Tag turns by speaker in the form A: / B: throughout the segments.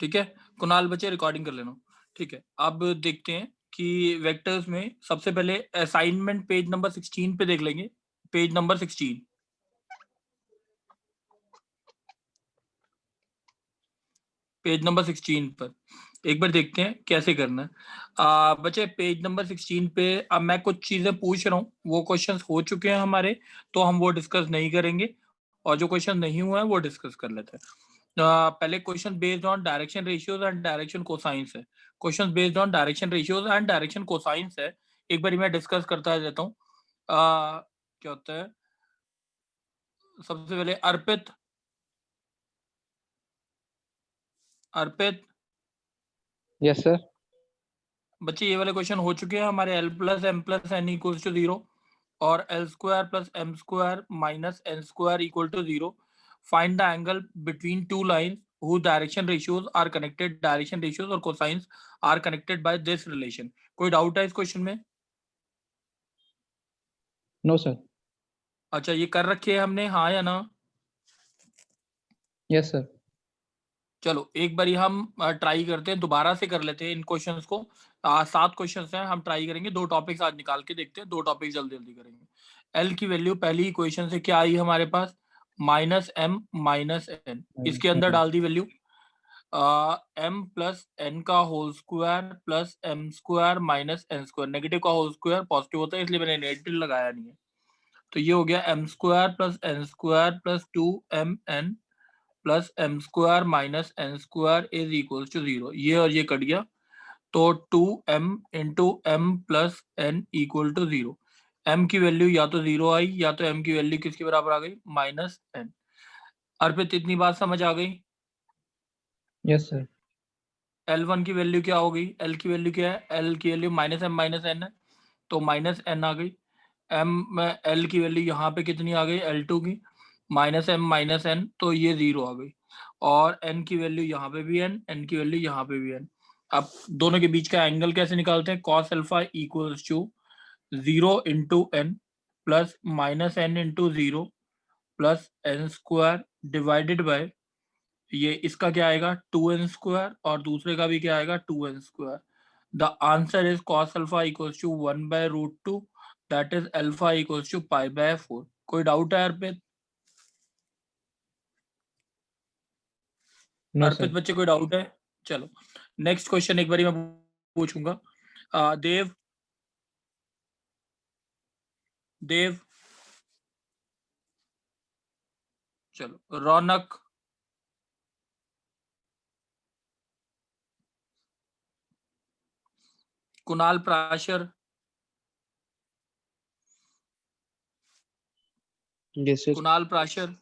A: ठीक है कुणाल बच्चे रिकॉर्डिंग कर लेना। ठीक है अब देखते हैं कि वेक्टर्स में सबसे पहले असाइनमेंट पेज नंबर 16 पे देख लेंगे। पेज नंबर 16 पर एक बार देखते हैं कैसे करना है। बच्चे पेज नंबर 16 पे अब मैं कुछ चीजें पूछ रहा हूँ, वो क्वेश्चंस हो चुके हैं हमारे तो हम वो डिस्कस नहीं करेंगे, और जो क्वेश्चन नहीं हुआ है वो डिस्कस कर लेते हैं। पहले question based on direction ratios and direction cosines है। Question based on direction ratios and direction cosines है। एक बार मैं डिस्कस करता रहता हूँ। क्या होता है सबसे पहले अर्पित
B: यस सर।
A: बच्चे ये वाले क्वेश्चन हो चुके हैं हमारे। L plus M plus N equal to 0 और L square plus M square minus N square equal to 0। Find the angle between two lines whose direction ratios are connected. Direction ratios और cosines are connected by this relation. कोई doubt है इस question में?
B: No sir.
A: अच्छा ये कर रखे हैं हमने, हाँ या ना?
B: Yes sir.
A: चलो एक बारी हम ट्राई करते हैं, दोबारा से कर लेते हैं इन क्वेश्चंस को। 7 क्वेश्चंस हैं, हम ट्राई करेंगे 2 टॉपिक्स आज निकाल के देखते हैं, 2 टॉपिक जल्दी जल्दी करेंगे। एल की वैल्यू पहली इक्वेशन से क्या आई हमारे पास? Minus M minus N. इसके अंदर डाल दी वैल्यू एम प्लस एन का whole square plus M square minus N square. Negative का होल स्क्वायर पॉजिटिव होता है इसलिए मैंने नेगेटिव लगाया नहीं है। तो ये हो गया m square plus n square plus 2mn plus M square minus N square is equal to 0। ये और ये कट गया तो 2m into m plus N equal to 0। m की वैल्यू या तो 0 आई या तो m की वैल्यू किसके बराबर आ गई? Minus N. अर्पित इतनी बात समझ आ गई?
B: Yes sir.
A: L1 की वैल्यू क्या हो गई? L की वैल्यू क्या है? L की value minus M minus n है तो माइनस एन आ गई। m में L की वैल्यू यहाँ पे कितनी आ गई? L2 की माइनस एम माइनस एन तो ये 0 आ गई। और n की वैल्यू यहाँ पे भी n की वैल्यू यहाँ पे भी n। अब दोनों के बीच का एंगल कैसे निकालते हैं? Cos alpha equals to 0 into n plus minus n into 0 plus n square divided by ये इसका क्या आएगा? 2n स्क्वायर और दूसरे का भी क्या आएगा? 2n square. The answer is cos alpha equals to 1/√2 that is alpha equals to π/4। कोई डाउट है अर्पित?
B: नो
A: अर्पित
B: सर।
A: बच्चे कोई डाउट है? चलो नेक्स्ट क्वेश्चन एक बारी मैं पूछूंगा। देव देव चलो Raunak Kunal Parashar
B: yes sir.
A: Kunal Parashar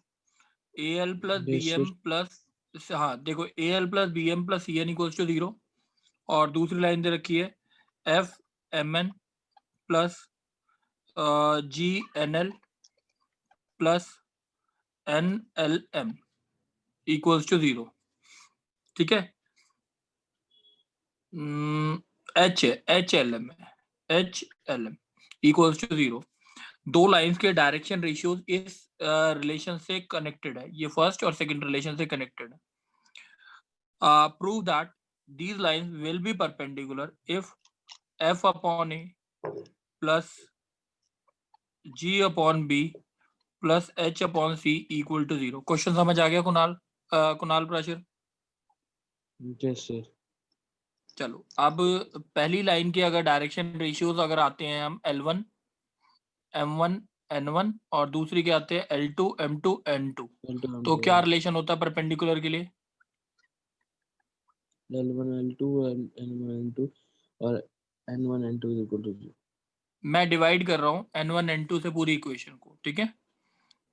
A: AL plus
B: yes
A: BM
B: sir.
A: Plus हाँ देखो AL plus BM plus CN equals to 0 और दूसरी लाइन दे रखी है FMN प्लस GNL प्लस NLM इक्वल्स टू 0। ठीक है HLM इक्वल्स टू 0। दो लाइंस के डायरेक्शन रेशियोज इस रिलेशन से कनेक्टेड है। ये फर्स्ट और सेकंड रिलेशन से कनेक्टेड है। Prove that these lines will be perpendicular if f upon a plus g upon b plus h upon c equal to 0। Question समझ आ गया कुणाल? Kunal Parashar
B: yes sir.
A: चलो अब पहली लाइन के अगर डायरेक्शन रेशियोज अगर आते हैं हम L1 M1 N1 और दूसरी के आते हैं L2 M2 N2 तो क्या रिलेशन होता है परपेंडिकुलर के लिए?
B: L1 L2 N1 N2 और N1 N2 is equal to 0।
A: मैं डिवाइड कर रहा हूँ N1 N2 से पूरी इक्वेशन को। ठीक है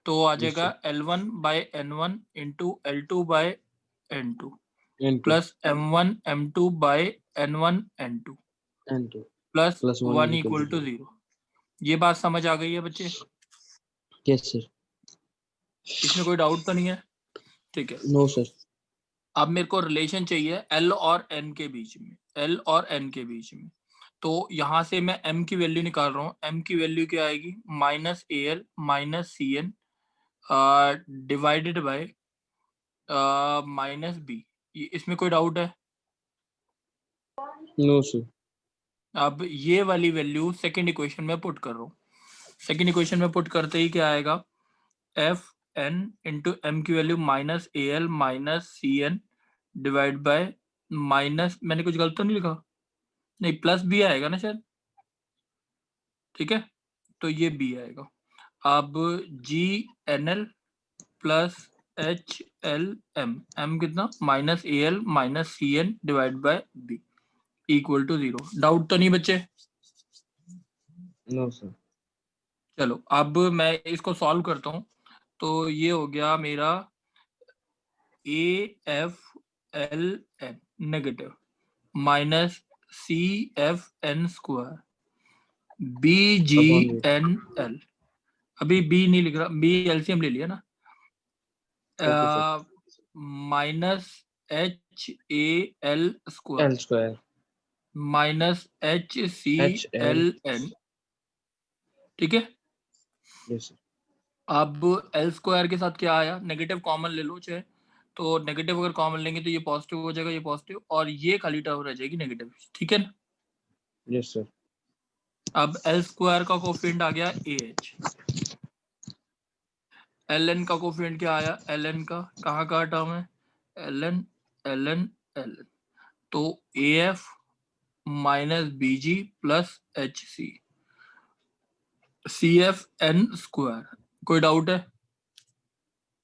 A: तो आ
B: यस
A: जाएगा
B: sir.
A: L1 by N1 into L2 by N2
B: N2
A: plus M1 M2 by N1 N2
B: N2
A: plus
B: plus 1
A: 1
B: is equal
A: equal
B: to
A: to
B: 0।
A: 0। ये बात समझ आ गई है बच्चे?
B: Yes sir.
A: इसमें कोई डाउट तो नहीं है? ठीक है
B: नो सर।
A: अब मेरे को रिलेशन चाहिए L और N के बीच में। L और N के बीच में तो यहाँ से मैं M की वैल्यू निकाल रहा हूँ। M की वैल्यू क्या आएगी? Minus AL minus CN divided by minus B इसमें कोई डाउट है?
B: No sir.
A: अब ये वाली वैल्यू सेकंड इक्वेशन में पुट कर रहा हूँ। सेकंड इक्वेशन में पुट करते ही क्या आएगा, एफ एन इंटू एम की value minus A L minus C N divide by minus, मैंने कुछ गलत तो नहीं लिखा? नहीं, प्लस बी आएगा ना शायद, ठीक है, तो ये बी आएगा। अब G N L plus H L M, M कितना, minus A L minus C N divide by B equal to 0। Doubt तो नहीं बच्चे?
B: No sir.
A: चलो अब मैं इसको सॉल्व करता हूँ। तो ये हो गया मेरा a f l n negative minus c F N square b g
B: upon b.
A: N l, अभी बी नहीं लिख रहा, बी एलसीएम ले लिया ना,
B: okay sir.
A: Minus h a l
B: l
A: square
B: square
A: minus h c
B: h l.
A: L n, ठीक है।
B: Yes sir.
A: अब एल स्क्वायर के साथ क्या आया, नेगेटिव कॉमन ले लो चाहे, तो नेगेटिव अगर कॉमन लेंगे तो ये पॉजिटिव हो जाएगा, ये पॉजिटिव, और ये खाली टर्म रह जाएगी नेगेटिव, ठीक है ना।
B: Yes sir.
A: अब एल स्क्वायर का कोफिशिएंट आ गया ए एच, एल एन का कोफिशिएंट क्या आया, एल एन का कहाँ का टर्म है, L N L N L N, तो A F minus B ji plus H C C F N square. कोई डाउट है?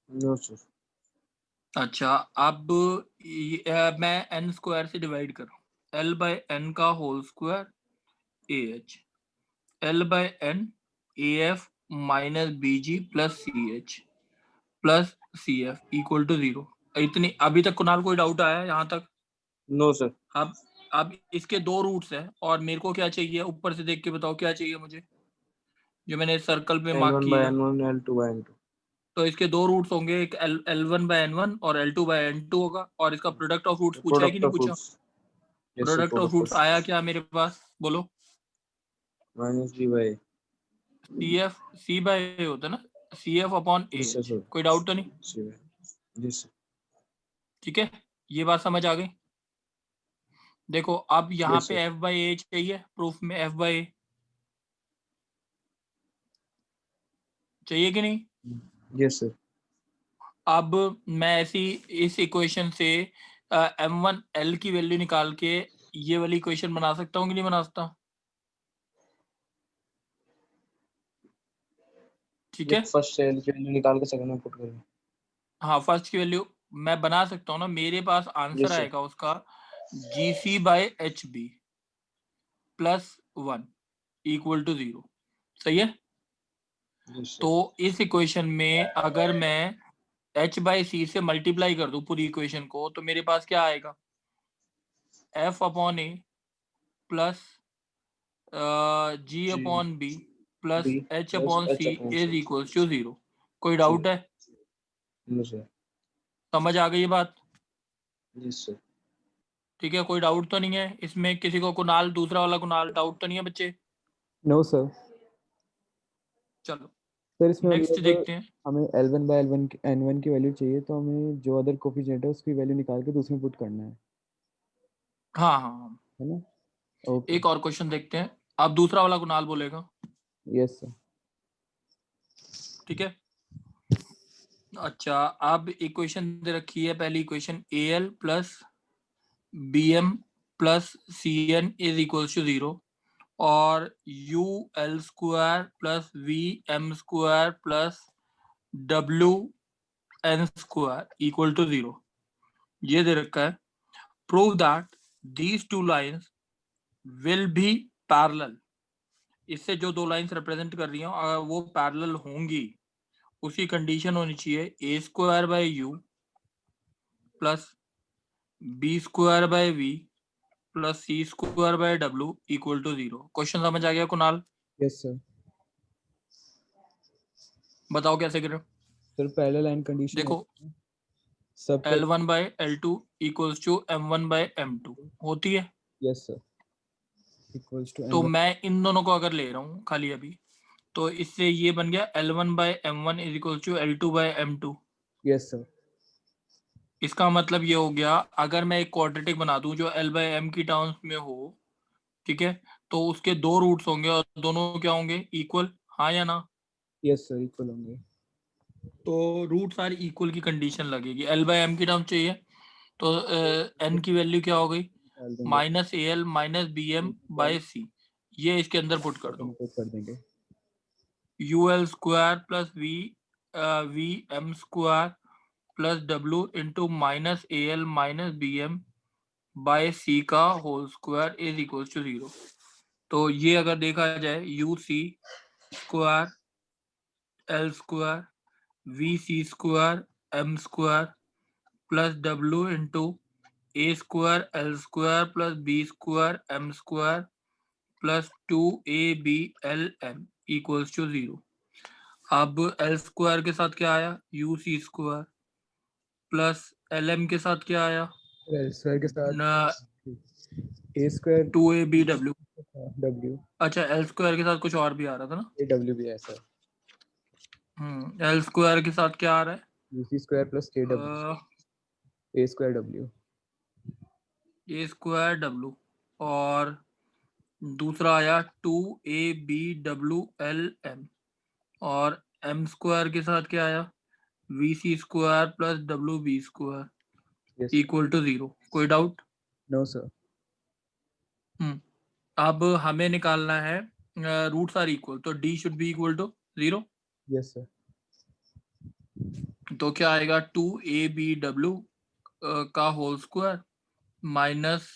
B: No sir.
A: अच्छा, अब मैं एन स्क्वायर से डिवाइड कर रहा हूँ, एल बाय एन का whole square a H, l by n a F minus B ji plus c f equal to 0। इतनी अभी तक कुणाल कोई डाउट आया है यहाँ तक?
B: No sir.
A: अब इसके दो रूट्स है और मेरे को क्या चाहिए, ऊपर से देख के बताओ क्या चाहिए मुझे, जो मैंने सर्कल पे
B: एन
A: मार्क
B: वन बाय
A: किया है।
B: N one, L two by N two.
A: तो इसके दो रूट्स होंगे, एक L one by N one और L two by N two होगा, और इसका प्रोडक्ट ऑफ रूट्स पूछा है कि
B: प्रोडक्ट
A: नहीं
B: ऑफ
A: पूछा?
B: Roots. Yes sir,
A: product of
B: product
A: roots
B: of
A: आया क्या मेरे पास, बोलो?
B: Minus B by.
A: C F C by A होता है ना, C F upon A
B: yes
A: H,
B: sir.
A: कोई डाउट तो नहीं?
B: C by. Yes sir.
A: ठीक है, ये बात समझ आ गई। देखो अब यहाँ
B: यस
A: पे
B: सर।
A: एफ बाई ए चाहिए, प्रूफ में एफ बाई ए चाहिए कि नहीं?
B: Yes sir.
A: अब मैं ऐसी इस इक्वेशन से एम वन एल की वैल्यू निकाल के ये वाली इक्वेशन बना सकता हूँ कि नहीं बना सकता? ठीक
B: ये
A: है,
B: फर्स्ट सेल की वैल्यू निकाल के सेकंड में पुट करें।
A: हाँ फर्स्ट की वैल्यू मैं बना सकता हूँ ना, मेरे पास आंसर
B: यस सर।
A: आएगा उसका G C by H B plus 1 equal to 0, सही है।
B: यस
A: तो
B: सर।
A: इस इक्वेशन में अगर मैं h बाई सी से मल्टीप्लाई कर दूं पूरी इक्वेशन को, तो मेरे पास क्या आएगा, f upon a plus g
B: g
A: upon b plus
B: b
A: h
B: plus
A: upon
B: h
A: c
B: upon
A: is
B: c.
A: Equal to 0। कोई
B: जी।
A: डाउट है?
B: No sir.
A: समझ आ गई ये बात?
B: Yes sir.
A: ठीक है, कोई डाउट तो नहीं है इसमें किसी को? कुणाल, दूसरा वाला कुणाल, डाउट तो नहीं है बच्चे?
C: No sir.
A: चलो
C: सर इसमें
A: नेक्स्ट
C: मतलब
A: देखते हैं।
C: हमें L1 बाय L1 N1 की वैल्यू चाहिए, तो हमें जो अदर कोफिशिएंट है उसकी वैल्यू निकाल के दूसरे में पुट करना
A: हाँ हाँ हाँ,
C: है ना? ओके।
A: एक और क्वेश्चन देखते हैं। अब दूसरा वाला कुणाल बोलेगा,
C: यस सर।
A: ठीक है। अच्छा, अब इक्वेशन दे रखी है, पहली equation A L plus B M plus C N is equal to 0 और U L square plus V M square plus W N square equal to 0, ये दे रखा है। Prove that these two lines will be parallel, इससे जो दो lines represent कर रही हैं अगर वो पैरेलल होंगी, उसकी कंडीशन होनी चाहिए A square by U plus B square by V plus C square by W equal to 0। Question समझ आ गया कुणाल?
C: Yes sir.
A: बताओ कैसे करें।
C: सर पहले लाइन कंडीशन
A: देखो
C: सब
A: L1 bye L2 equals to M1 bye M2 होती है।
C: यस सर इक्वल्स टू
A: तो
C: N1।
A: मैं इन दोनों को अगर ले रहा हूँ खाली अभी, तो इससे ये बन गया L1 by M1 is equals to L2 by M2।
C: Yes sir.
A: इसका मतलब ये हो गया, अगर मैं एक क्वाड्रेटिक बना दूं जो L बाय M की टर्म्स में हो, ठीक है, तो उसके दो रूट्स होंगे और दोनों क्या होंगे, इक्वल, हाँ या ना?
C: यस सर, इक्वल होंगे।
A: तो रूट सारी इक्वल की कंडीशन लगेगी। L बाय M की टर्म चाहिए तो n की वैल्यू क्या हो गई,
C: डाल देंगे,
A: minus A L minus B M by C, ये इसके अंदर पुट कर दो।
C: पुट कर देंगे।
A: U L square plus V M square plus W into minus A L minus B M by C का whole square is equal to 0। तो ये अगर देखा जाए, U C square L square V C square M square plus W into A square L square plus B square M square plus 2abLm equals to 0। अब L square के साथ क्या आया, U C square plus LM के साथ क्या आया,
C: square के साथ ए स्क्वायर
A: 2abW।
C: डब्ल्यू,
A: अच्छा, एल स्क्वायर के साथ कुछ और भी आ रहा था ना,
C: ए डब्ल्यू भी है सर।
A: एल स्क्वायर के साथ क्या आ रहा है,
C: UC square plus A W, A square W,
A: A square W, और दूसरा आया 2abWLM, और एम स्क्वायर के साथ क्या आया, VC square plus WB square
C: yes
A: equal to 0। कोई डाउट?
C: No sir.
A: अब हमें निकालना है रूट्स आर इक्वल, तो D should be equal to 0।
C: Yes sir,
A: तो क्या आएगा, 2abW का whole square minus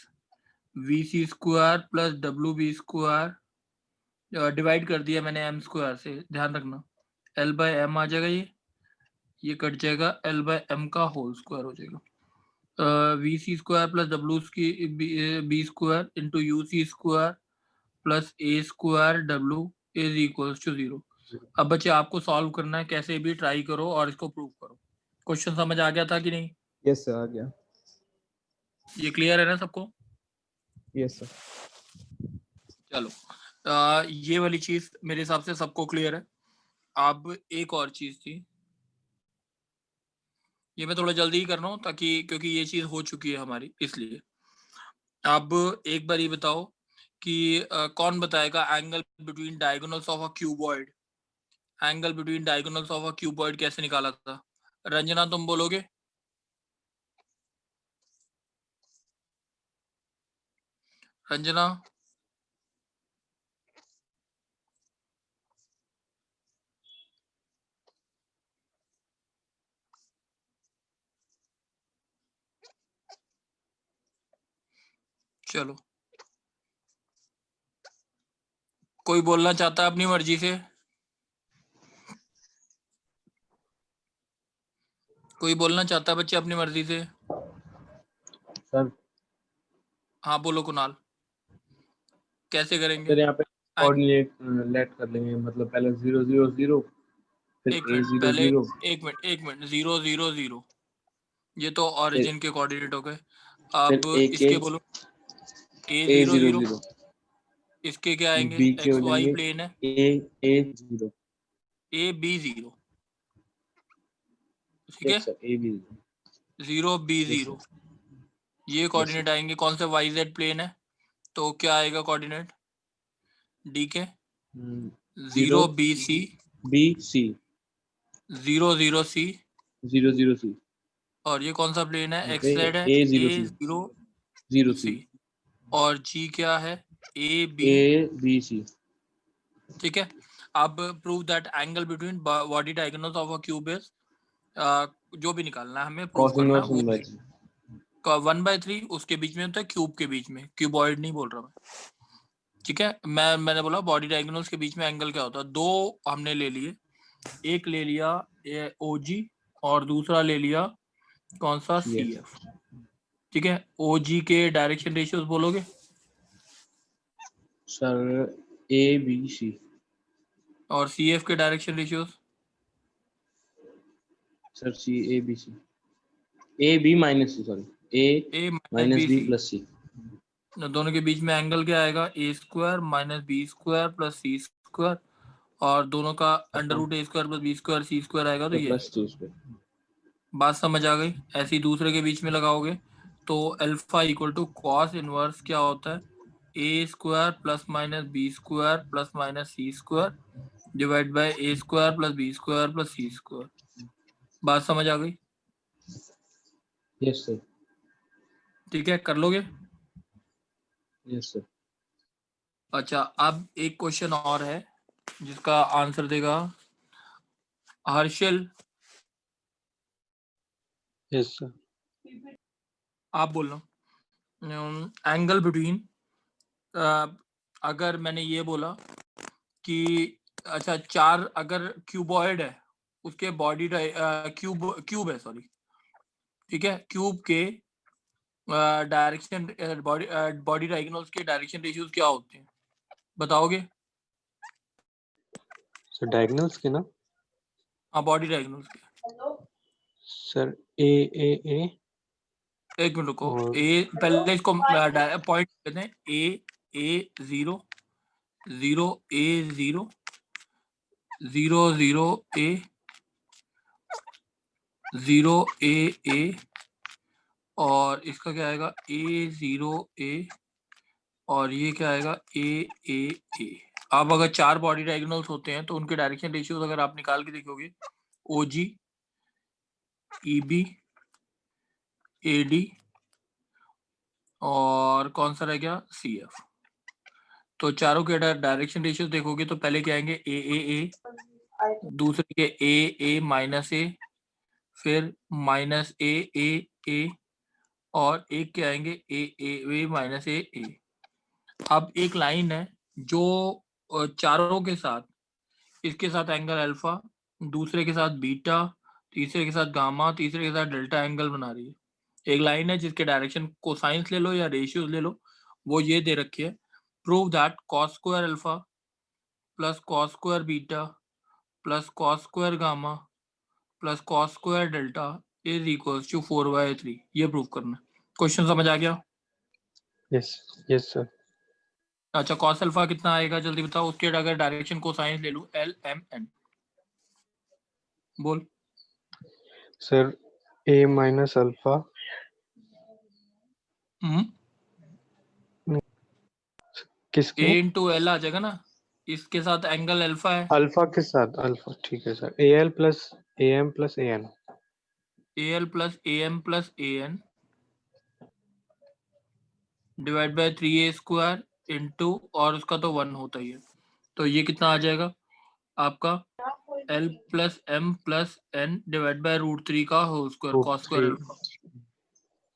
A: VC square plus WB square, divide कर दिया मैंने M स्क्वायर से, ध्यान रखना L बाय M आ जाएगा, ये कट जाएगा, L बाय M का होल स्क्वायर हो जाएगा। VC square plus W B square into UC square plus A square W is equals to 0। अब बच्चे आपको सॉल्व करना है, कैसे भी ट्राई करो और इसको प्रूव करो। क्वेश्चन समझ आ गया था कि नहीं?
C: यस सर, आ गया।
A: ये क्लियर है ना सबको?
C: Yes sir.
A: चलो, ये वाली चीज मेरे हिसाब से सबको क्लियर है। अब एक और चीज थी, ये मैं थोड़ा जल्दी ही कर रहा हूँ ताकि, क्योंकि ये चीज हो चुकी है हमारी, इसलिए। अब एक बार ये बताओ कि कौन बताएगा angle between diagonals of a cuboid, angle between diagonals of a cuboid कैसे निकाला था? रंजना तुम बोलोगे? रंजना, चलो, कोई बोलना चाहता है अपनी मर्जी से? कोई बोलना चाहता है बच्चे अपनी मर्जी से?
B: सर
A: हाँ बोलो कुणाल, कैसे करेंगे?
B: सर यहाँ पे कोऑर्डिनेट लेट कर लेंगे, मतलब पहले 0 0 0 फिर
A: एक
B: A
A: मिनट
B: 0
A: पहले,
B: 0
A: एक मिनट 0 0 0, ये तो ऑरिजिन के कोऑर्डिनेट हो गए।
B: फिर
A: अब
B: A के
A: इसके बोलो, A
B: A
A: 0
B: 0
A: 0,
B: 0
A: इसके क्या आएंगे,
B: B के हो
A: XY
B: जाएंगे
A: प्लेन है,
B: A 0।
A: A B 0, ठीक है,
B: yes sir, A B
A: 0 B
B: yes
A: 0,
B: sir,
A: ये कोऑर्डिनेट आएंगे। कौन से YZ प्लेन है, तो क्या आएगा कोऑर्डिनेट D के, 0
B: 0
A: B C,
B: B C
A: 0 0 C,
B: 0 0 C,
A: और ये कौन सा प्लेन है,
B: यहाँ पे
A: XZ है,
B: A
A: A
B: 0 C
A: 0
B: 0 C
A: C, और G क्या है, A B,
B: A B C।
A: ठीक है। अब prove that angle between body diagonals of a cube is, जो भी निकालना है हमें, प्रूव
B: cos
A: करना है
B: inverse
A: वो
B: 1/3
A: 1/3 उसके बीच में होता है, क्यूब के बीच में, क्यूबॉइड नहीं बोल रहा मैं, ठीक है। मैंने बोला बॉडी डायगोनल्स के बीच में एंगल क्या होता है, दो हमने ले लिए, एक ले लिया OG और दूसरा ले लिया कौन सा, CF, ठीक है। OG के डायरेक्शन रेशियोज बोलोगे?
B: सर A B C
A: और CF के direction ratios?
B: Sir C A B C A B minus C, sorry A
A: A
B: minus
A: B
B: B
A: C,
B: plus C।
A: दोनों के बीच में एंगल क्या आएगा, A square minus B square plus C square, और दोनों का under root A square plus B square C square आएगा, तो ये
B: प्लस 2 स्क्वायर।
A: बात समझ आ गई? ऐसे ही दूसरे के बीच में लगाओगे तो alpha equal to cos inverse क्या होता है, A square plus minus B square plus minus C square divide by A square plus B square plus C square. बात समझ आ गई?
B: Yes sir.
A: ठीक है, कर लोगे?
B: Yes sir.
A: अच्छा, अब एक क्वेश्चन और है जिसका आंसर देगा हर्षल।
D: Yes sir.
A: आप बोलो एंगल बिटवीन, अगर मैंने ये बोला कि अच्छा चार अगर क्यूबॉइड है उसके बॉडी क्यूब है सॉरी, ठीक है, क्यूब के डायरेक्शन बॉडी डायगोनल्स के डायरेक्शन रेशियोज क्या होते हैं, बताओगे?
D: सर डायगोनल्स के ना?
A: हाँ, बॉडी डायगोनल्स के।
D: सर ए ए ए
A: एक मिनट रुको,
D: और
A: ए पहले इसको पॉइंट लेते हैं, ए 0 0 ए 0 0 0 ए 0 ए और इसका क्या आएगा ए 0 ए और ये क्या आएगा ए। अब अगर चार बॉडी डायगोनल्स होते हैं तो उनके डायरेक्शन रेशियोज अगर आप निकाल के देखोगे, ओजी ईबी एडी और कौन सा रह गया सीएफ। तो चारों के डायरेक्शन रेशियोज देखोगे तो पहले क्या आएंगे ए, दूसरे के ए माइनस ए, फिर माइनस ए और एक के आएंगे ए माइनस ए। अब एक लाइन है जो चारों के साथ, इसके साथ एंगल अल्फा, दूसरे के साथ बीटा, तीसरे के साथ गामा, तीसरे के साथ डेल्टा एंगल बना रही है। एक लाइन है जिसके डायरेक्शन कोसाइंस ले लो या रेशियोज ले लो, वो ये दे रखी है, prove that cos square alpha plus cos square beta plus cos square gamma plus cos square delta is equals to 4/3। ये प्रूव करना। क्वेश्चन समझ आ गया?
D: Yes yes sir.
A: अच्छा, कॉस अल्फा कितना आएगा जल्दी बताओ, उसके अगर डायरेक्शन कोसाइंस ले लूं LMN, बोल।
D: सर ए माइनस अल्फा किसके?
A: ए इंटू एल आ जाएगा ना, इसके साथ एंगल अल्फा है,
D: अल्फा के साथ अल्फा, ठीक है sir. A L plus A M plus A N.
A: AL plus AM plus AN divide by 3A square into, और उसका तो 1 होता ही है, तो ये कितना आ जाएगा आपका L plus M plus N divide by √3 का whole square cos square alpha.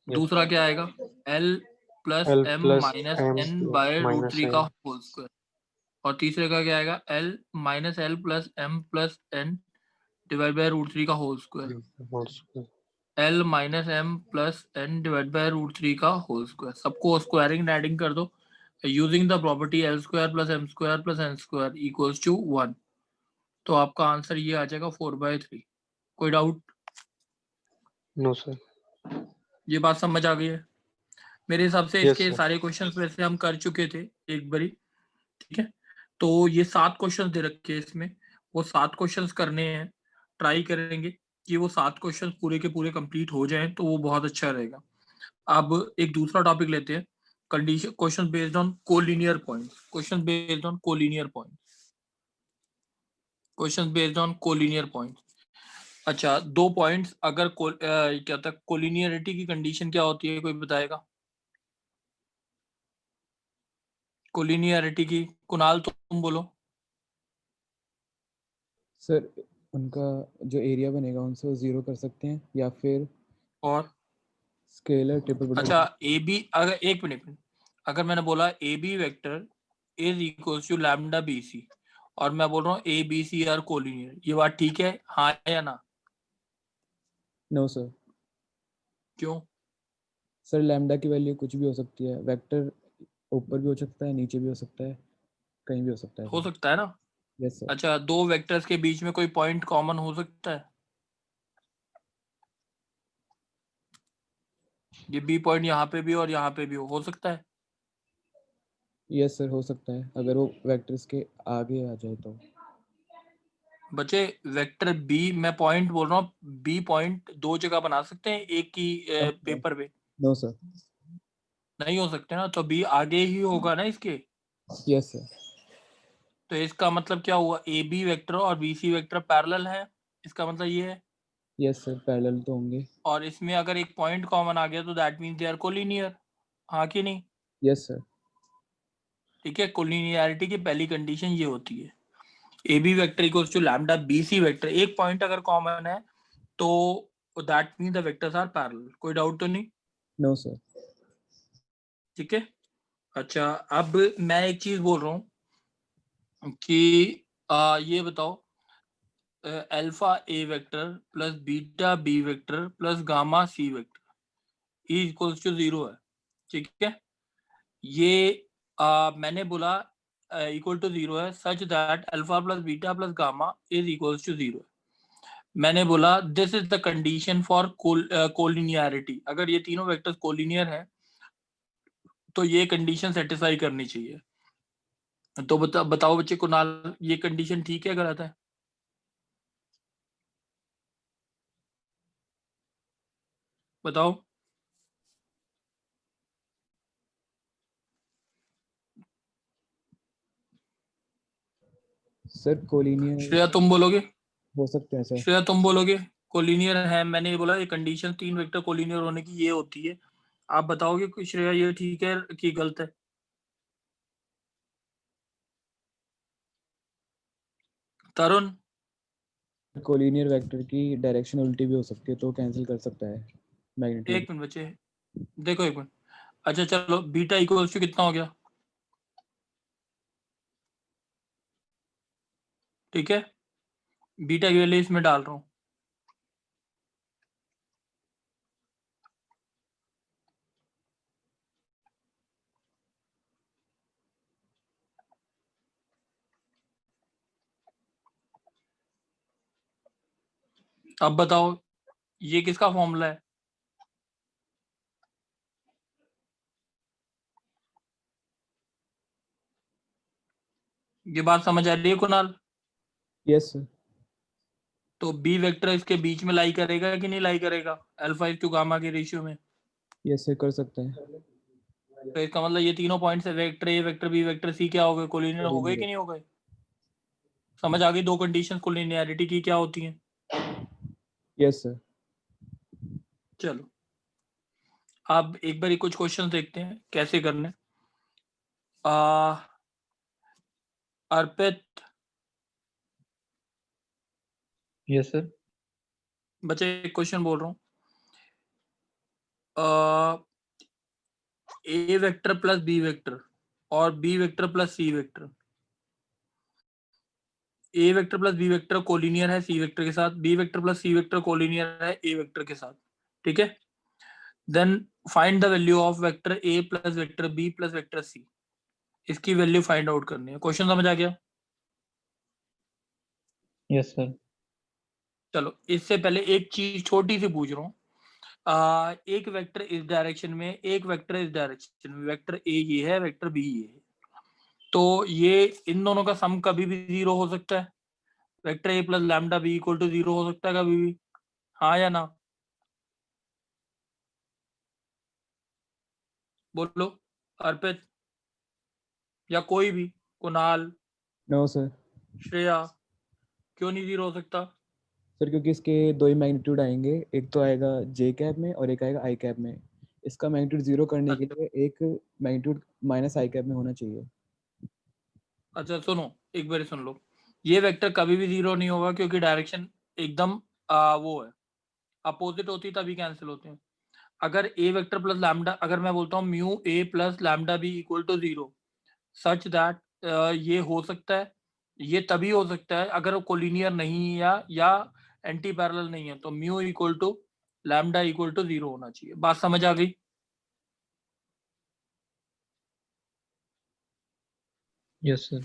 A: दूसरा क्या आएगा L plus
D: L
A: M
D: plus
A: minus
D: M
A: N by
D: minus
A: √3 का
D: एन।
A: Whole square. और तीसरे का क्या आएगा L minus L plus M plus N divide by √3 का whole square. L minus M plus N divide by √3 का whole square. सबको squaring and adding कर दो using the property L square plus M square plus N square equals to 1। तो आपका answer ये आ जाएगा 4/3। कोई डाउट?
D: No sir.
A: ये बात समझ आ गई है? मेरे हिसाब से
D: यस
A: इसके
D: सर।
A: सारे क्वेश्चंस वैसे हम कर चुके थे एक बारी, ठीक है। तो ये 7 क्वेश्चंस दे रखे हैं इसमें, वो 7 क्वेश्चंस करने हैं, ट्राई करेंगे कि वो 7 क्वेश्चंस पूरे के पूरे कंप्लीट हो जाएं तो वो बहुत अच्छा रहेगा। अब एक दूसरा टॉपिक लेते हैं, condition question based on collinear points. Question based on collinear points, question based on collinear points. अच्छा, 2 पॉइंट्स अगर क्या होता है कोलिनियरिटी की कंडीशन क्या होती है, कोई बताएगा? कोलिनियरिटी की कुणाल तुम बोलो।
C: सर उनका जो एरिया बनेगा उनसे वो 0 कर सकते हैं या फिर
A: और
C: स्केलर ट्रिपल प्रोडक्ट।
A: अच्छा ए बी, अगर एक मिनट, अगर मैंने बोला A B vector is equals to lambda B C और मैं बोल रहा हूँ A B C are collinear, ये बात ठीक है, हाँ या ना?
C: No sir.
A: क्यों?
C: सर लैम्डा की वैल्यू कुछ भी हो सकती है, वेक्टर ऊपर भी हो सकता है, नीचे भी हो सकता है, कहीं भी हो सकता है
A: हो
C: सर।
A: सकता है ना?
C: Yes sir.
A: अच्छा, 2 वेक्टर्स के बीच में कोई पॉइंट कॉमन हो सकता है? ये बी पॉइंट यहाँ पे भी और यहाँ पे भी हो सकता है?
C: यस सर हो सकता है, अगर वो वेक्टर्स के आगे आ जाए तो।
A: बच्चे वेक्टर बी, मैं पॉइंट बोल रहा हूँ, बी पॉइंट दो जगह बना सकते हैं एक ही पेपर पे?
C: No sir.
A: नहीं हो सकते ना, तो बी आगे ही होगा ना इसके।
C: Yes sir.
A: तो इसका मतलब क्या हुआ, ए बी वेक्टर और बी सी वेक्टर पैरेलल है, इसका मतलब ये है।
C: यस सर, पैरेलल तो होंगे।
A: और इसमें अगर एक पॉइंट कॉमन आ गया तो that means they are collinear, हाँ कि नहीं?
C: Yes sir.
A: ठीक है, कोलिनियरिटी की पहली कंडीशन ये होती है, A B vector equals to lambda B C vector, एक पॉइंट अगर कॉमन है तो that means the vectors are parallel. कोई डाउट तो नहीं?
C: No sir.
A: ठीक है। अच्छा, अब मैं एक चीज बोल रहा हूँ कि ये बताओ, alpha A vector plus beta B vector plus gamma C vector is equals to 0 है। ठीक है, ये मैंने बोला इक्वल टू 0 है such that alpha plus beta plus gamma is equals to 0। मैंने बोला this is the condition for collinearity, अगर ये तीनों वेक्टर्स कोलिनियर है तो ये कंडीशन सेटिस्फाई करनी चाहिए। तो बताओ बच्चे, कुणाल, ये कंडीशन ठीक है गलत है? बताओ।
C: सर कोलिनियर
A: श्रेया तुम बोलोगे?
C: हो सकते हैं सर।
A: श्रेया तुम बोलोगे कोलिनियर है? मैंने बोला ये कंडीशन तीन वेक्टर कोलिनियर होने की ये होती है। आप बताओगे कि श्रेया ये ठीक है कि गलत है? तरुण?
C: कोलिनियर वेक्टर की डायरेक्शन उल्टी भी हो सकती है तो कैंसिल कर सकता है मैग्नीट्यूड।
A: एक मिनट बच्चे, देखो एक मिनट। अच्छा चलो, बीटा इक्वल्स टू कितना हो गया? ठीक है, बीटा की वैल्यू इसमें डाल रहा हूँ। अब बताओ ये किसका फॉर्मूला है? ये बात समझ आ रही है कुणाल?
C: Yes sir.
A: तो बी वेक्टर इसके बीच में लाई करेगा कि नहीं लाई करेगा, अल्फा इज टू गामा के रेशियो में?
C: यस सर, कर सकते हैं।
A: तो इसका मतलब ये तीनों पॉइंट्स है, vector A vector B vector C क्या हो गए, कोलिनियर हो गए
C: कोलिनियर।
A: कि नहीं हो गए? समझ आ गई दो कंडीशन कोलिनियरिटी की क्या होती हैं?
C: Yes sir.
A: चलो, अब एक बार कुछ क्वेश्चन देखते हैं कैसे करने। अर्पित?
D: Yes sir.
A: बच्चे एक क्वेश्चन बोल रहा हूँ, A vector plus B vector और B vector plus C vector, A vector plus B vector collinear है सी वेक्टर के साथ, B vector plus C vector collinear है ए वेक्टर के साथ। ठीक है, then find the value of vector A plus vector B plus vector C, इसकी value find out करनी है। क्वेश्चन समझ आ गया?
D: Yes sir.
A: चलो, इससे पहले एक चीज छोटी सी पूछ रहा हूँ, एक वेक्टर इस डायरेक्शन में, एक वेक्टर इस डायरेक्शन में, वेक्टर ए ये है वेक्टर बी ये है, तो ये इन दोनों का सम कभी भी 0 हो सकता है? Vector A plus lambda B equal to 0 हो सकता है कभी भी, हाँ या ना? बोलो अर्पित या कोई भी, कुणाल,
C: नो सर।
A: श्रेया, क्यों नहीं 0 हो सकता?
C: सर क्योंकि इसके दो ही मैग्नीट्यूड आएंगे, एक तो आएगा जे कैप में और एक आएगा आई कैप में। इसका मैग्नीट्यूड जीरो करने के
A: अच्छा,
C: लिए एक मैग्नीट्यूड माइनस आई कैप में होना चाहिए।
A: अच्छा सुनो, एक बार सुन लो, ये वेक्टर कभी भी 0 नहीं होगा क्योंकि डायरेक्शन एकदम वो है, अपोजिट होती तभी कैंसिल होते हैं। अगर ए वेक्टर प्लस लैम्डा, अगर मैं बोलता हूँ mu A plus lambda B equal to 0 such that ये हो सकता है, ये तभी हो सकता है अगर वो कोलिनियर नहीं है या एंटी पैरेलल नहीं है, तो mu equal to lambda equal to 0 होना चाहिए। बात समझ आ गई?
D: Yes sir.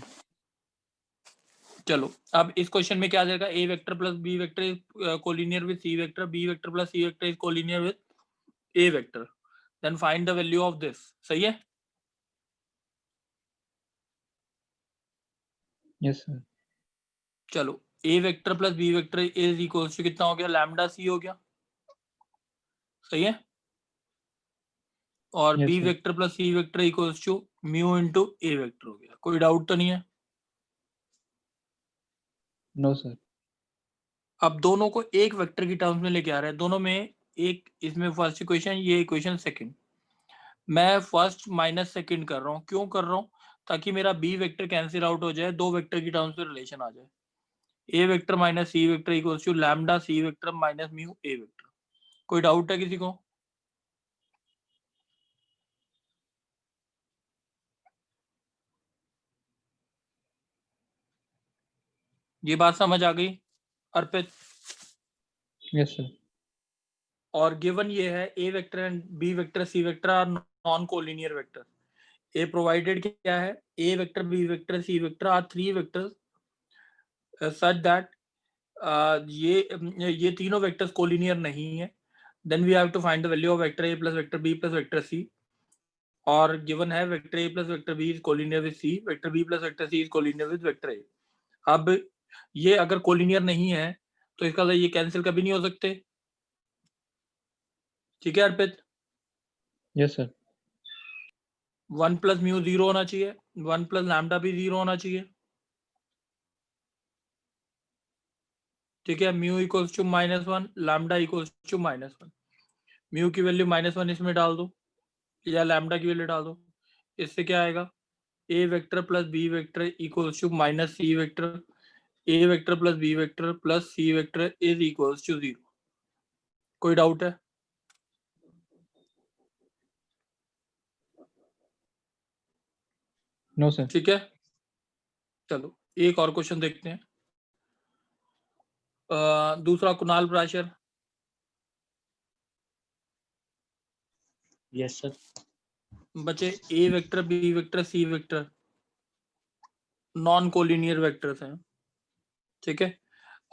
A: चलो, अब इस क्वेश्चन में क्या आ जाएगा, A vector plus B vector is collinear with C vector, B vector plus C vector is collinear with A vector, then find the value of this. सही है?
D: Yes sir.
A: चलो, A vector plus B vector is equals to कितना हो गया, lambda सी हो गया, सही है। और
D: Yes,
A: B
D: sir.
A: Vector plus C vector equals to mu into A vector हो गया। कोई डाउट तो नहीं है?
C: No sir.
A: अब दोनों को एक वेक्टर की टर्म्स में लेके आ रहे हैं, दोनों में एक, इसमें फर्स्ट इक्वेशन, ये इक्वेशन सेकंड। मैं फर्स्ट माइनस सेकंड कर रहा हूँ, क्यों कर रहा हूँ, ताकि मेरा बी वेक्टर कैंसिल आउट हो जाए, दो वेक्टर की टर्म्स में रिलेशन आ जाए। A vector minus C vector equals to lambda C vector minus mu A vector. कोई डाउट है किसी को? ये बात समझ आ गई अर्पित?
D: Yes, sir.
A: और गिवन ये है A vector and B vector C vector are non collinear vector. A provided क्या है, A vector B vector C vector are three vectors such that ये तीनों वेक्टर्स कोलिनियर नहीं है। Then we have to find the value of vector A plus vector B plus vector C. और given है vector A plus vector B is collinear with C, vector B plus vector C is collinear with vector A. अब ये अगर collinear नहीं है तो इसका ये कैंसिल कभी नहीं हो सकते, ठीक है अर्पित?
D: Yes, sir.
A: 1 प्लस म्यू 0 होना चाहिए, 1 प्लस लैम्डा भी 0 होना चाहिए, ठीक है। Mu equals to -1, lambda equals to -1। Mu की वैल्यू -1 इसमें डाल दो या लैम्डा की वैल्यू डाल दो। इससे क्या आएगा, A vector plus B vector equals to minus C vector, A vector plus B vector plus C vector is equals to 0। कोई डाउट है?
D: No, sir.
A: ठीक है, चलो एक और क्वेश्चन देखते हैं। दूसरा कुणाल प्राशर।
B: Yes, sir.
A: बचे A vector B vector C vector non collinear vectors हैं, ठीक है।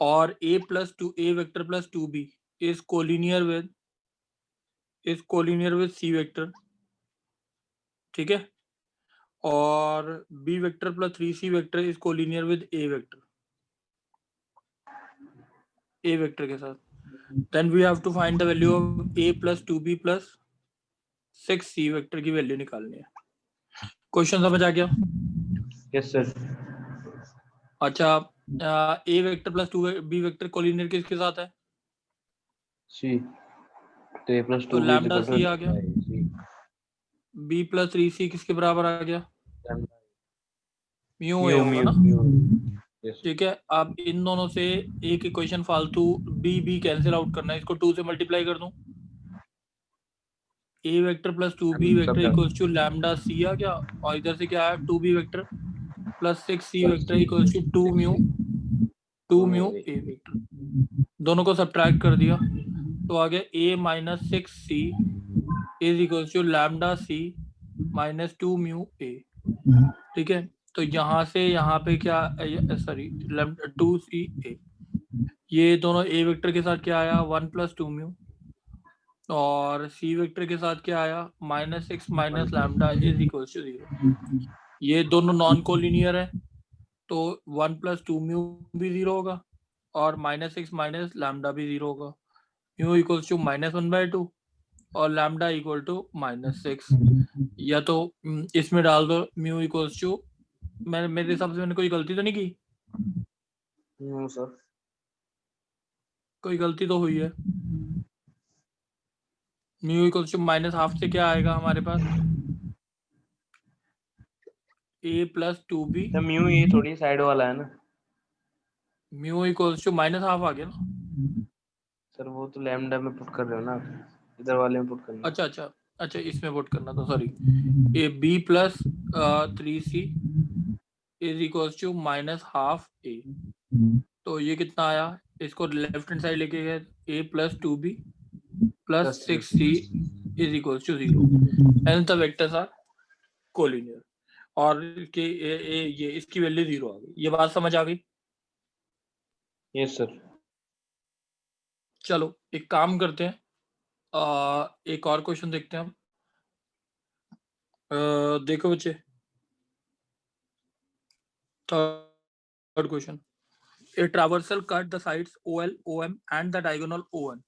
A: और A plus two A vector plus two B is collinear with C vector, ठीक है। और B vector plus 3c vector is collinear with A vector के साथ। Then we have to find the value of A plus two B plus 6c vector की value निकालनी है। Question समझ आ गया?
B: Yes, sir.
A: अच्छा, A vector plus two B vector collinear किसके साथ है?
B: C. तो A plus
A: तो
B: 2B is
A: lambda
B: equal to
A: सी आ गया,
B: C.
A: बी प्लस 3c किसके बराबर आ गया,
B: Lambda.
A: म्यू ए होगा ना,
B: Yes, sir.
A: ठीक है। अब इन दोनों से एक इक्वेशन फालतू बी कैंसिल आउट करना है, इसको 2 से मल्टीप्लाई कर दूं। A vector plus 2b vector equals to lambda C आ गया, और इधर से क्या है 2b vector plus 6c vector equals to 2 mu A vector. दोनों को सब्ट्रैक्ट कर दिया तो आ गया a minus 6c is equals to lambda C minus 2 mu A, ठीक है। तो यहाँ से यहाँ पे क्या, सॉरी, 2c a, ये दोनों ए वेक्टर के साथ क्या आया 1 प्लस 2 म्यू, और सी वेक्टर के साथ क्या आया -6 minus lambda is equal to 0। ये दोनों नॉन कोलिनियर है तो 1 प्लस 2 म्यू भी 0 होगा और -6 माइनस लैम्डा भी 0 होगा। म्यू इक्वल्स टू -1/2 और लैम्डा इक्वल टू -6, या तो इसमें डाल दो म्यू इक्वल्स टू, मेरे हिसाब से मैंने कोई गलती तो नहीं की?
B: No, sir.
A: कोई गलती तो हुई है। म्यू इक्वल्स टू -12 से क्या आएगा हमारे पास, a प्लस 2b,
B: तो म्यू ये थोड़ी साइड वाला है ना
A: म्यू इक्वल्स टू -12 आ गया ना।
B: सर, वो तो लैम्डा में पुट कर रहे हो ना आप, इधर वाले में पुट करना।
A: अच्छा इसमें वोट करना था, sorry. A B plus 3c is equals to -12 a, तो ये कितना आया, इसको लेफ्ट हैंड साइड लेके गए, a plus 2b plus 6c is equals to 0, and the vectors are collinear, और ये इसकी वैल्यू 0 आ गई। ये बात समझ आ गई?
B: Yes sir.
A: चलो एक काम करते हैं, एक और क्वेश्चन देखते हैं हम। देखो बच्चे, third question, A traversal cut the sides OL, OM and the diagonal ON.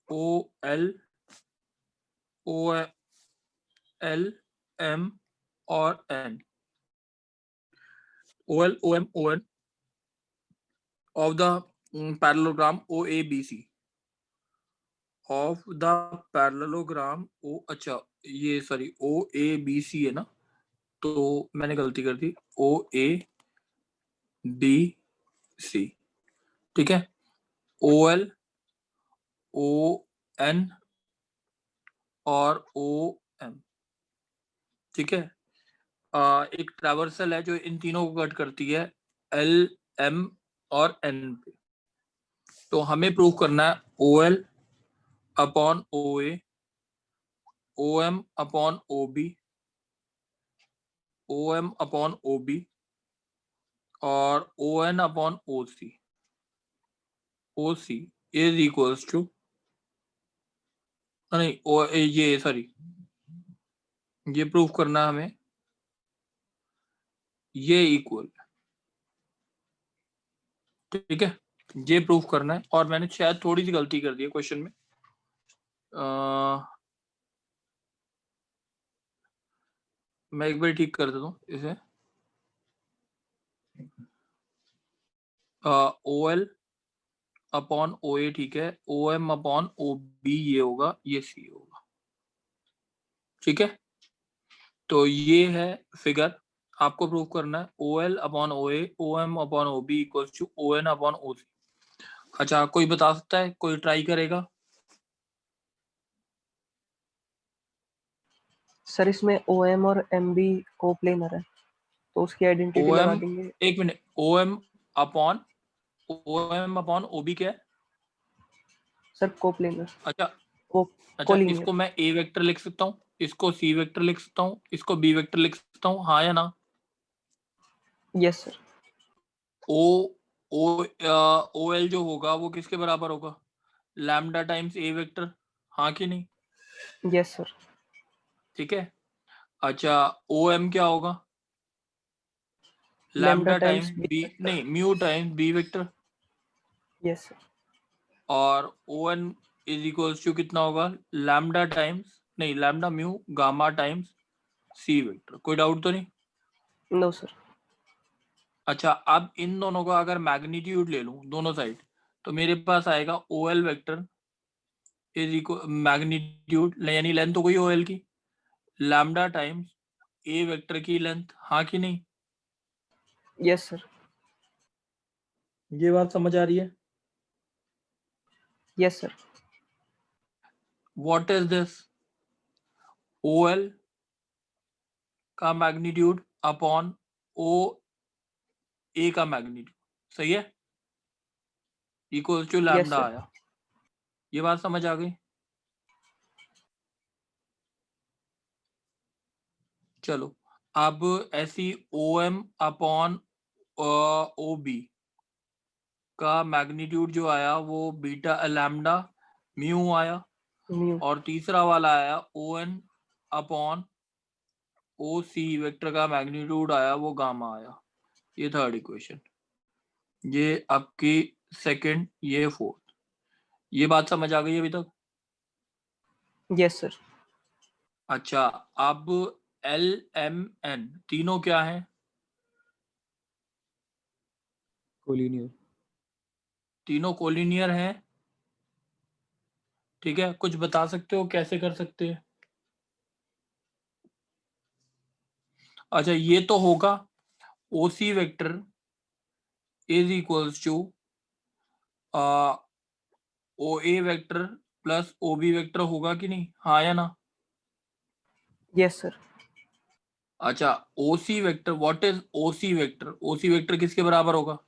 A: OL, OL, M और N. OL, OM, ON of the parallelogram OABC. Of the parallelogram O, अच्छा ये सॉरी OABC है ना, तो मैंने गलती कर दी, OABC, ठीक है. OL, ON और OM, ठीक है. एक ट्रैवर्सल है जो इन तीनों को कट करती है L, M और N पे. तो हमें प्रूव करना है OL upon OA, OM upon OB, OM upon OB और ON upon OC. OC is equals to, नहीं ये सॉरी, ये प्रूव करना है हमें, ये इक्वल, ठीक है, ये प्रूफ करना है. और मैंने शायद थोड़ी सी गलती कर दी है क्वेश्चन में. मैं एक बार ठीक कर देता हूँ इसे. OL अपॉन OA, ठीक है, OM अपॉन OB ये होगा, ये C होगा, ठीक है. तो ये है फिगर, आपको प्रूफ करना है OL upon OA, OM upon OB equals to ON upon OC. अच्छा, कोई बता सकता है, कोई ट्राई करेगा?
E: सर इसमें OM और MB कोप्लेनर है, तो उसकी आइडेंटिटी लगा
A: OM,
E: देंगे.
A: एक मिनट, OM अपॉन OB क्या है?
E: Sir coplanar.
A: अच्छा, अच्छा,
E: कोलिनियर.
A: इसको मैं A वेक्टर लिख सकता हूँ, इसको C वेक्टर लिख सकता हूँ, इसको B वेक्टर लिख सकता हूँ, हाँ या ना?
E: Yes sir.
A: OL जो होगा वो किसके बराबर होगा? लैम्डा टाइम्स A वेक्टर, हाँ कि नहीं?
E: Yes sir.
A: ठीक है. अच्छा, OM क्या होगा?
E: Lambda
A: lambda
E: times
A: times
E: B.
A: B, नहीं, mu times B vector.
E: Yes sir.
A: और ON इज इक्वल्स टू कितना होगा? लैम्डा टाइम्स, नहीं, lambda mu gamma times C vector. कोई डाउट तो नहीं?
E: No sir.
A: अच्छा, अब इन दोनों का अगर मैग्नीट्यूड ले लूं दोनों साइड, तो मेरे पास आएगा OL vector is equal magnitude, यानी लेंथ हो गई OL की, लैम्डा टाइम्स A वेक्टर की लेंथ, हाँ कि नहीं?
E: Yes sir.
A: ये बात समझ आ रही है?
E: Yes sir.
A: What is this? OL का मैग्नीट्यूड अपॉन OA का मैग्नीट्यूड, सही है, इक्वल टू लैम्डा
E: sir.
A: आया. ये बात समझ आ गई? चलो, अब ऐसी OM अपॉन OB का मैग्नीट्यूड जो आया वो बीटा लैम्डा म्यू आया,
E: म्यू.
A: और तीसरा वाला आया ON अपॉन OC वेक्टर का मैग्नीट्यूड आया वो गामा आया. ये थर्ड इक्वेशन, ये आपकी सेकंड, ये फोर्थ. ये बात समझ आ गई अभी तक?
E: Yes sir.
A: अच्छा, अब LMN तीनों क्या है?
C: कोलिनियर.
A: तीनों कोलिनियर हैं, ठीक है. कुछ बता सकते हो कैसे कर सकते हैं? अच्छा, ये तो होगा OC vector is equals to OA vector plus OB vector होगा कि नहीं, हाँ या ना?
E: Yes sir.
A: अच्छा, OC vector, what is OC vector? OC vector किसके बराबर होगा?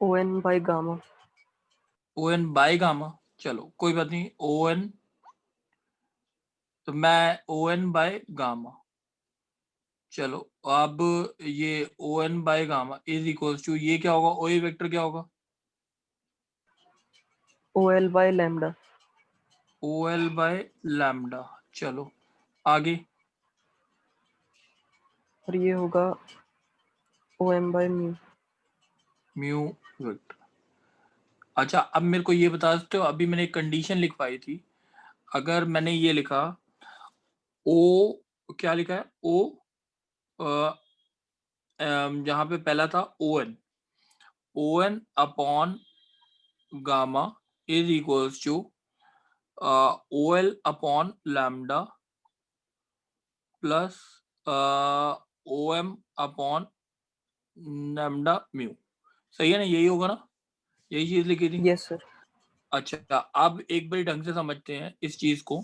E: ON by gamma.
A: ON by gamma. चलो कोई बात नहीं, ON, तो मैं ON बाय गामा. चलो, अब ये ON by gamma is equals to, ये क्या होगा? OA वेक्टर क्या होगा?
E: OL by lambda.
A: OL by lambda. चलो आगे,
E: और ये होगा OM by mu।
A: Mu vector. अच्छा, अब मेरे को ये बता सकते हो, अभी मैंने एक कंडीशन लिखवाई थी, अगर मैंने ये लिखा ओ, क्या लिखा है ओ, जहाँ पे पहला था ON upon gamma is equals to OL upon lambda plus OM upon lambda mu. सही है ना, यही होगा ना, यही चीज लिखी थी।
E: Yes sir.
A: अच्छा, अब एक बार ढंग से समझते हैं इस चीज को।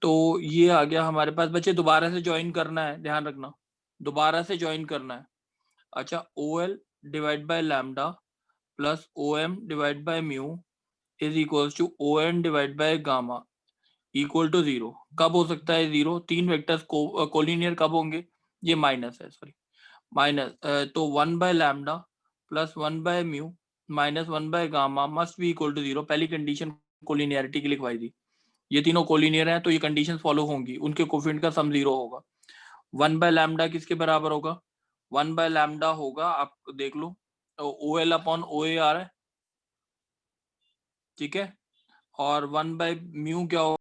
A: तो ये आ गया हमारे पास, बच्चे दोबारा से ज्वाइन करना है, ध्यान रखना, दोबारा से ज्वाइन करना है। अच्छा, OL divide by lambda plus OM divide by mu is equals to ON divide by gamma equal to 0। कब हो सकता है 0? तीन वेक्टर्स कोलिनियर कब होंगे? ये माइनस है, सॉरी माइनस, तो 1 by lambda plus 1 by mu minus 1 by gamma must be equal to 0। पहली कंडीशन कोलिनियरिटी की लिखवाई थी, ये तीनों कोलिनियर हैं तो ये कंडीशन फॉलो होंगी, उनके कोफिशिएंट का सम 0 होगा। 1 बाय लैम्डा किसके बराबर होगा? 1 बाय लैम्डा होगा, आप देख लो, OL अपॉन OA आ रहा है, ठीक है, और 1 बाय म्यू क्या होगा?